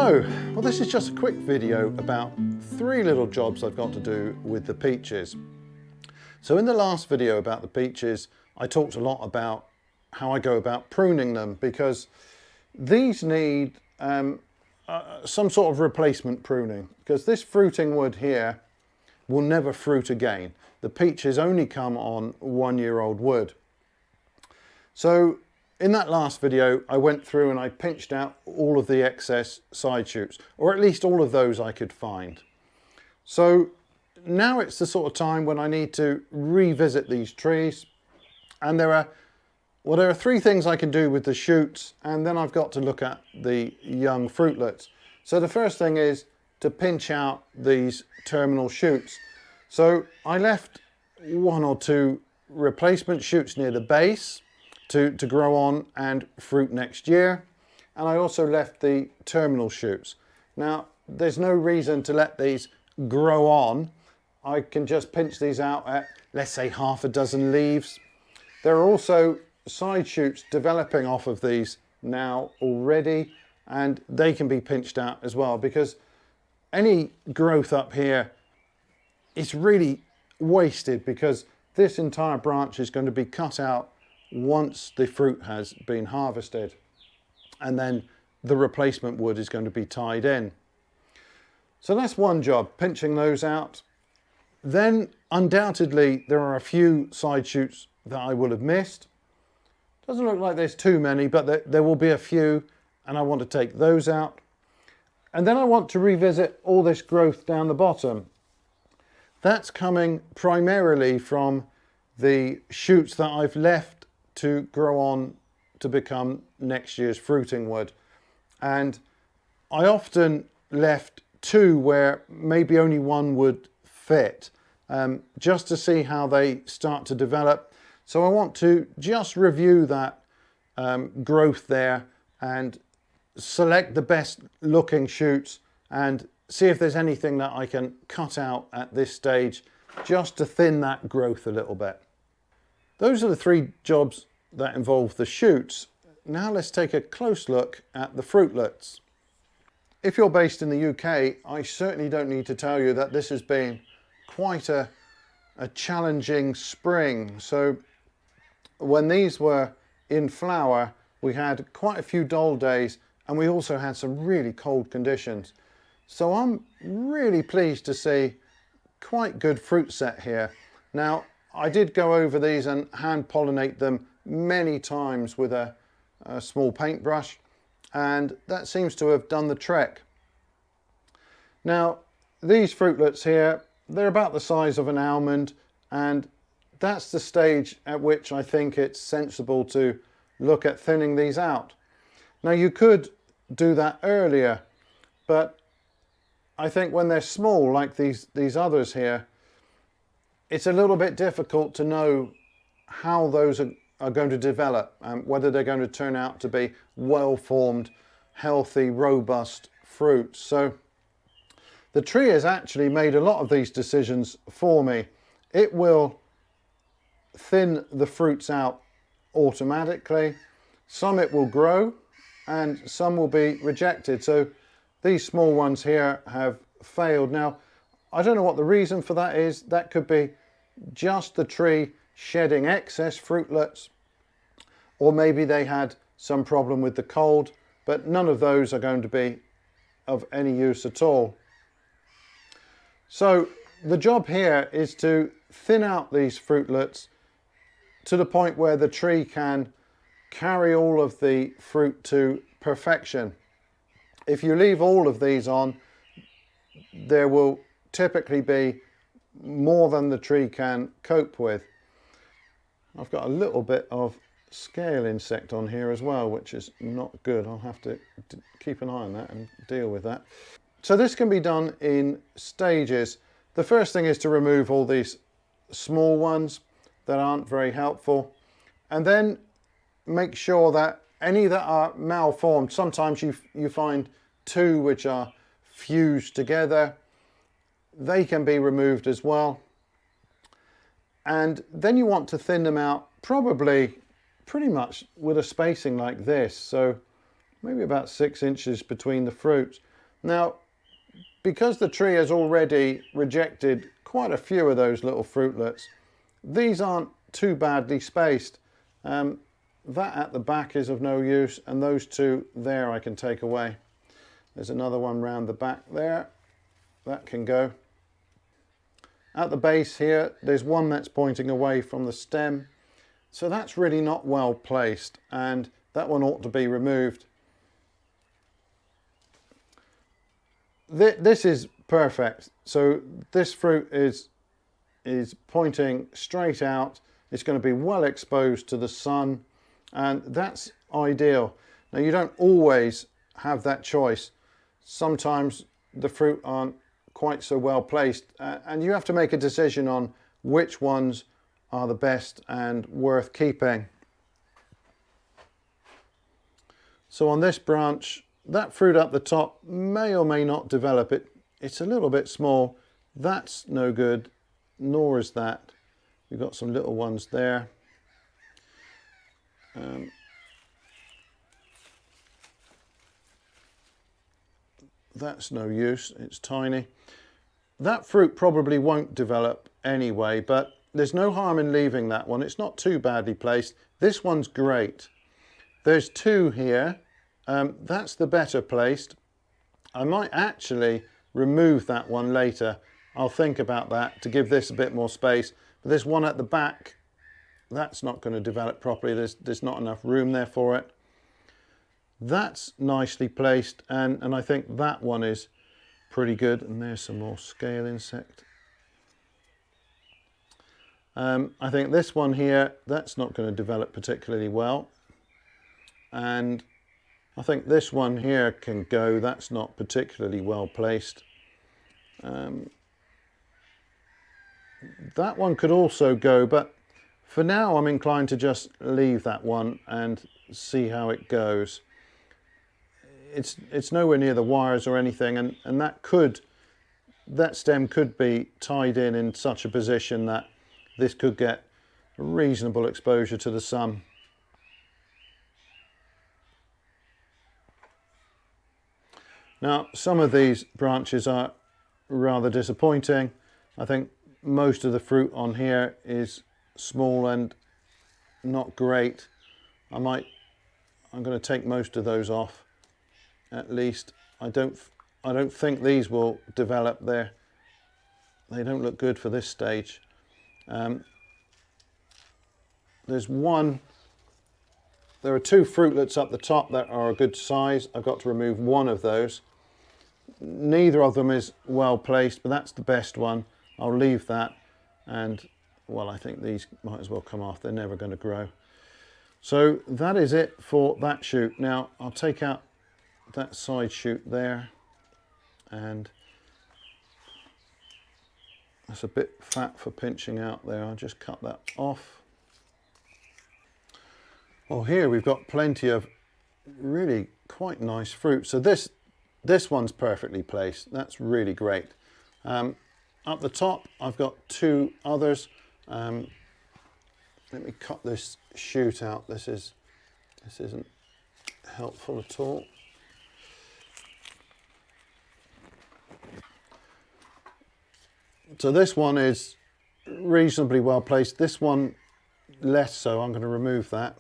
Hello, well this is just a quick video about 3 little jobs I've got to do with the peaches. So in the last video about the peaches, I talked a lot about how I go about pruning them, because these need some sort of replacement pruning, because this fruiting wood here will never fruit again. The peaches only come on 1-year-old wood. So in that last video, I went through and I pinched out all of the excess side shoots, or at least all of those I could find. So now it's the sort of time when I need to revisit these trees, and there are 3 things I can do with the shoots, and then I've got to look at the young fruitlets. So the first thing is to pinch out these terminal shoots. So I left 1 or 2 replacement shoots near the base to grow on and fruit next year, and I also left the terminal shoots. Now there's no reason to let these grow on. I can just pinch these out at, let's say, half a dozen leaves. There are also side shoots developing off of these now already, and they can be pinched out as well, because any growth up here is really wasted, because this entire branch is going to be cut out once the fruit has been harvested, and then the replacement wood is going to be tied in. So that's one job, pinching those out. Then undoubtedly there are a few side shoots that I will have missed. Doesn't look like there's too many, but there will be a few, and I want to take those out. And then I want to revisit all this growth down the bottom. That's coming primarily from the shoots that I've left to grow on to become next year's fruiting wood. And I often left 2 where maybe only 1 would fit, just to see how they start to develop. So I want to just review that growth there and select the best looking shoots and see if there's anything that I can cut out at this stage, just to thin that growth a little bit. Those are the 3 jobs that involve the shoots. Now let's take a close look at the fruitlets. If you're based in the UK, I certainly don't need to tell you that this has been quite a challenging spring. So when these were in flower, we had quite a few dull days, and we also had some really cold conditions. So I'm really pleased to see quite good fruit set here. Now, I did go over these and hand pollinate them many times with a small paintbrush, and that seems to have done the trick. Now these fruitlets here, they're about the size of an almond, and that's the stage at which I think it's sensible to look at thinning these out. Now you could do that earlier, but I think when they're small like these others here, it's a little bit difficult to know how those are going to develop, whether they're going to turn out to be well-formed, healthy, robust fruits. So the tree has actually made a lot of these decisions for me. It will thin the fruits out automatically. Some it will grow, and some will be rejected. So these small ones here have failed. Now, I don't know what the reason for that is. That could be just the tree shedding excess fruitlets, or maybe they had some problem with the cold, but none of those are going to be of any use at all. So the job here is to thin out these fruitlets to the point where the tree can carry all of the fruit to perfection. If you leave all of these on, there will typically be more than the tree can cope with. I've got a little bit of scale insect on here as well, which is not good. I'll have to keep an eye on that and deal with that. So this can be done in stages. The first thing is to remove all these small ones that aren't very helpful, and then make sure that any that are malformed, sometimes you find 2 which are fused together, they can be removed as well. And then you want to thin them out, probably pretty much with a spacing like this, so maybe about 6 inches between the fruits. Now, because the tree has already rejected quite a few of those little fruitlets, these aren't too badly spaced. That at the back is of no use, and those two there I can take away. There's another one round the back there, that can go. At the base here, there's one that's pointing away from the stem, so that's really not well placed, and that one ought to be removed. This is perfect. So this fruit is pointing straight out. It's going to be well exposed to the sun, and that's ideal. Now, you don't always have that choice. Sometimes the fruit aren't quite so well placed, and you have to make a decision on which ones are the best and worth keeping. So on this branch, that fruit up the top may or may not develop. It's a little bit small. That's no good, nor is that. We've got some little ones there. That's no use, it's tiny. That fruit probably won't develop anyway, but there's no harm in leaving that one. It's not too badly placed. This one's great. There's two here. That's the better placed. I might actually remove that one later. I'll think about that to give this a bit more space. But there's one at the back. That's not going to develop properly. There's not enough room there for it. That's nicely placed, and I think that one is pretty good. And there's some more scale insect. I think this one here, that's not going to develop particularly well. And I think this one here can go. That's not particularly well placed. That one could also go, but for now I'm inclined to just leave that one and see how it goes. It's nowhere near the wires or anything, and that stem could be tied in such a position that this could get reasonable exposure to the sun. Now, some of these branches are rather disappointing. I think most of the fruit on here is small and not great. I'm going to take most of those off, at least. I don't think these will develop there. They don't look good for this stage. There are two fruitlets up the top that are a good size. I've got to remove one of those. Neither of them is well placed, but that's the best one. I'll leave that, and well, I think these might as well come off. They're never going to grow. So that is it for that shoot. Now I'll take out that side shoot there, and that's a bit fat for pinching out there. I'll just cut that off. Well, here we've got plenty of really quite nice fruit. So this one's perfectly placed. That's really great. Up the top, I've got two others. Let me cut this shoot out. This isn't helpful at all. So this one is reasonably well placed. This one less so. I'm going to remove that.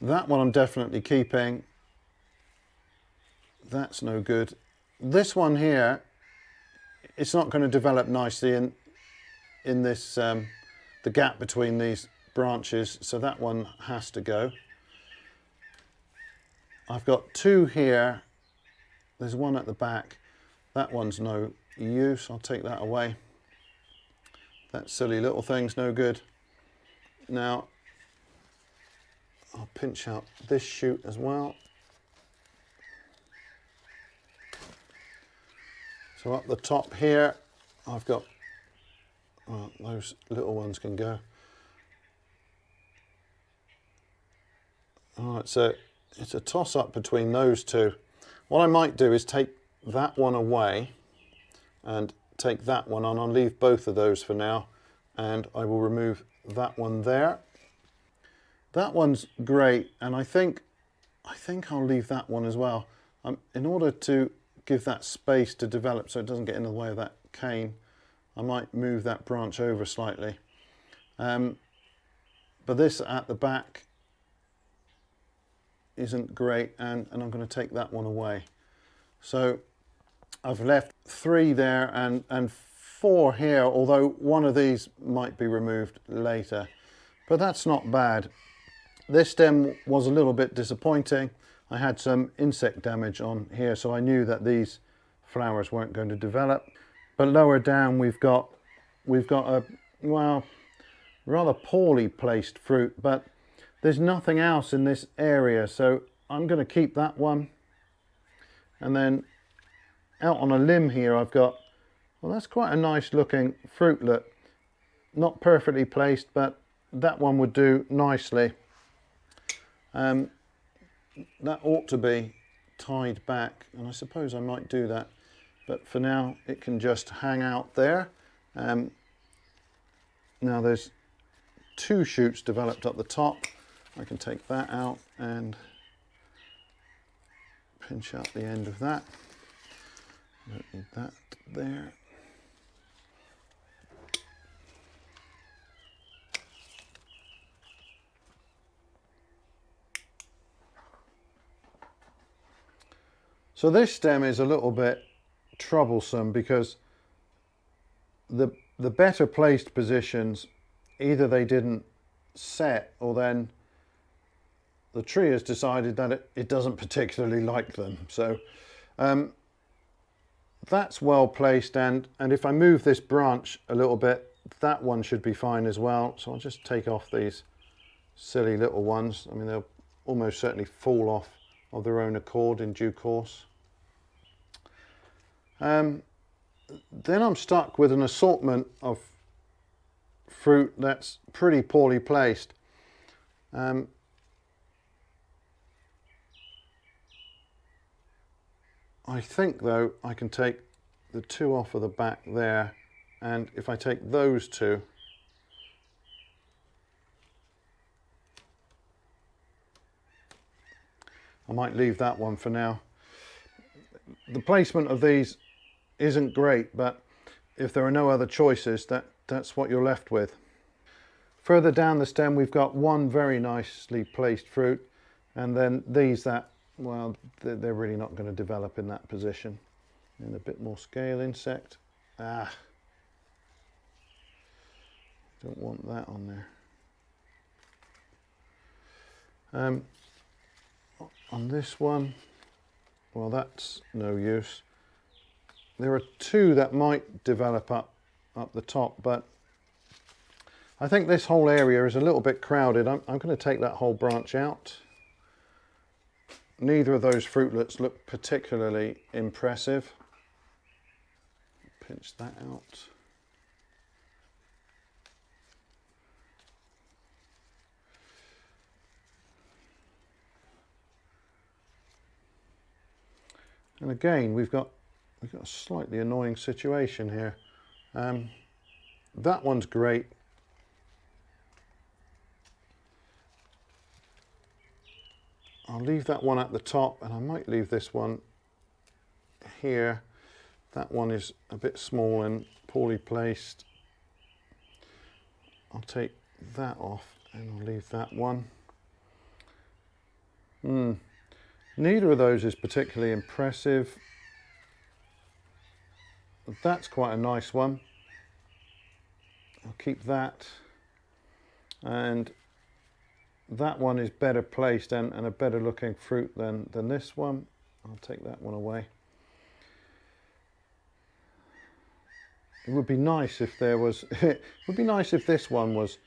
That one I'm definitely keeping. That's no good. This one here, it's not going to develop nicely in this the gap between these branches, so that one has to go. I've got two here. There's one at the back. That one's no use. I'll take that away. That silly little thing's no good. Now I'll pinch out this shoot as well. So up the top here, I've got, well, those little ones can go. All right, so it's a toss-up between those two. What I might do is take that one away and take that one on. I'll leave both of those for now, and I will remove that one there. That one's great, and I think I'll leave that one as well. In order to give that space to develop so it doesn't get in the way of that cane, I might move that branch over slightly. But this at the back isn't great, and I'm going to take that one away. So I've left 3 there and 4 here, although one of these might be removed later. But that's not bad. This stem was a little bit disappointing. I had some insect damage on here, so I knew that these flowers weren't going to develop. But lower down we've got a, well, rather poorly placed fruit, but there's nothing else in this area, so I'm going to keep that one. And then out on a limb here I've got, well, that's quite a nice looking fruitlet. Not perfectly placed, but that one would do nicely. That ought to be tied back, and I suppose I might do that, but for now it can just hang out there. Now there's 2 shoots developed up the top. I can take that out and pinch out the end of that. Don't need that there. So this stem is a little bit troublesome because the better placed positions, either they didn't set, or then the tree has decided that it doesn't particularly like them. So that's well placed, and if I move this branch a little bit, that one should be fine as well. So I'll just take off these silly little ones. I mean, they'll almost certainly fall off of their own accord in due course. Then I'm stuck with an assortment of fruit that's pretty poorly placed. I think though I can take the 2 off of the back there, and if I take those 2, I might leave that one for now. The placement of these isn't great, but if there are no other choices, that's what you're left with. Further down the stem we've got 1 very nicely placed fruit, and then these that, well, they're really not going to develop in that position. And a bit more scale insect. Don't want that on there. On this one, well, that's no use. There are 2 that might develop up the top, but I think this whole area is a little bit crowded. I'm going to take that whole branch out. Neither of those fruitlets look particularly impressive. Pinch that out. And again, we've got a slightly annoying situation here. That one's great. I'll leave that one at the top, and I might leave this one here. That one is a bit small and poorly placed. I'll take that off and I'll leave that one. Neither of those is particularly impressive. That's quite a nice one. I'll keep that. And that one is better placed and a better looking fruit than this one. I'll take that one away. It would be nice if there was, it would be nice if this one was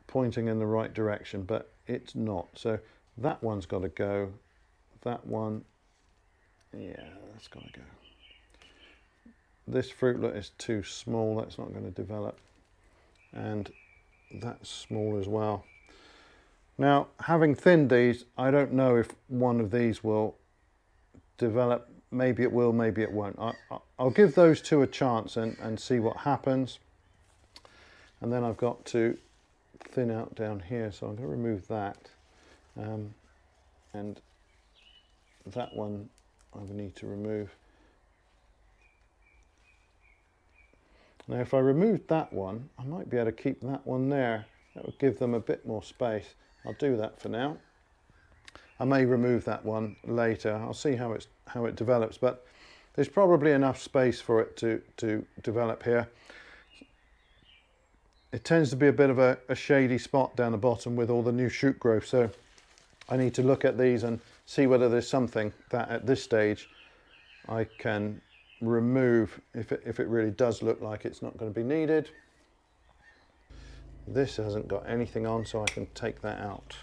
pointing in the right direction, but it's not. So that one's got to go. That one, yeah, that's got to go. This fruitlet is too small, that's not going to develop. And that's small as well. Now, having thinned these, I don't know if one of these will develop. Maybe it will, maybe it won't. I'll give those 2 a chance and see what happens. And then I've got to thin out down here, so I'm going to remove that. And that one I would need to remove. Now if I removed that one, I might be able to keep that one there. That would give them a bit more space. I'll do that for now. I may remove that one later. I'll see how it develops, but there's probably enough space for it to develop here. It tends to be a bit of a shady spot down the bottom with all the new shoot growth, so I need to look at these and see whether there's something that at this stage I can remove if it really does look like it's not going to be needed. This hasn't got anything on, so I can take that out.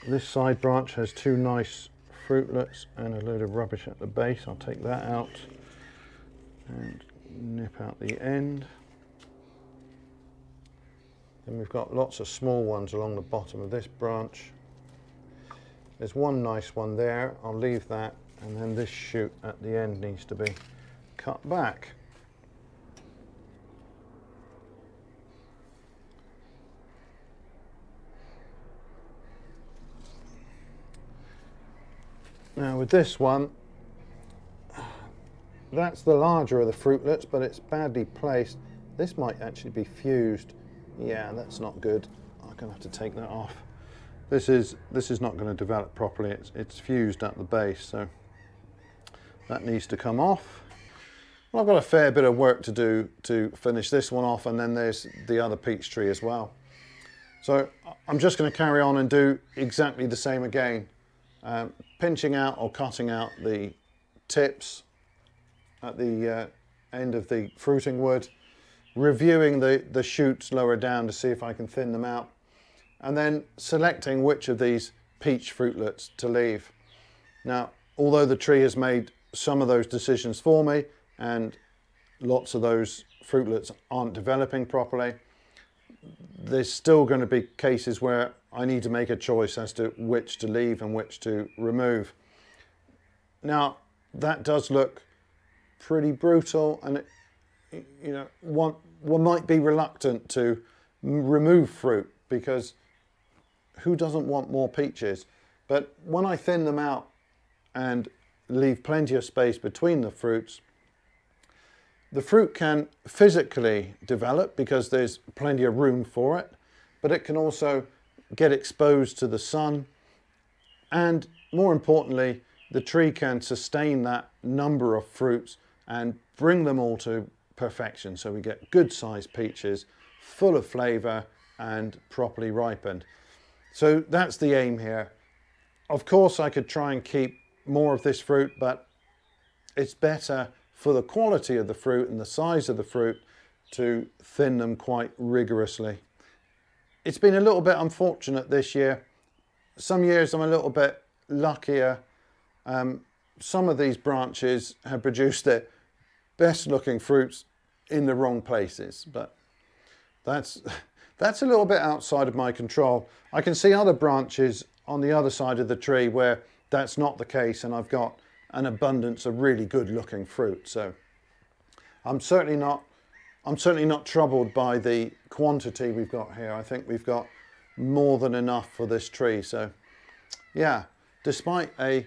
This side branch has two nice fruitlets and a load of rubbish at the base. I'll take that out and nip out the end. Then we've got lots of small ones along the bottom of this branch. There's one nice one there, I'll leave that, and then this shoot at the end needs to be cut back. Now with this one, that's the larger of the fruitlets, but it's badly placed. This might actually be fused. Yeah, that's not good. I'm going to have to take that off. This is not going to develop properly. It's fused at the base, so that needs to come off. Well, I've got a fair bit of work to do to finish this one off, and then there's the other peach tree as well. So I'm just going to carry on and do exactly the same again. Pinching out or cutting out the tips at the end of the fruiting wood, reviewing the shoots lower down to see if I can thin them out, and then selecting which of these peach fruitlets to leave. Now, although the tree has made some of those decisions for me and lots of those fruitlets aren't developing properly, there's still going to be cases where I need to make a choice as to which to leave and which to remove. Now, that does look pretty brutal, and you know, one might be reluctant to remove fruit because who doesn't want more peaches? But when I thin them out and leave plenty of space between the fruits, the fruit can physically develop because there's plenty of room for it, but it can also get exposed to the sun, and more importantly, the tree can sustain that number of fruits and bring them all to perfection, so we get good sized peaches full of flavour and properly ripened. So that's the aim here. Of course I could try and keep more of this fruit, but it's better for the quality of the fruit and the size of the fruit to thin them quite rigorously. It's been a little bit unfortunate this year. Some years I'm a little bit luckier. Some of these branches have produced their best looking fruits in the wrong places, but that's a little bit outside of my control. I can see other branches on the other side of the tree where that's not the case, and I've got an abundance of really good looking fruit. So I'm certainly not troubled by the quantity we've got here. I think we've got more than enough for this tree. So yeah, despite a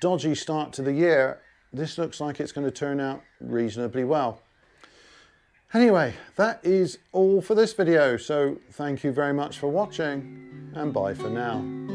dodgy start to the year, this looks like it's going to turn out reasonably well. Anyway, that is all for this video. So thank you very much for watching, and bye for now.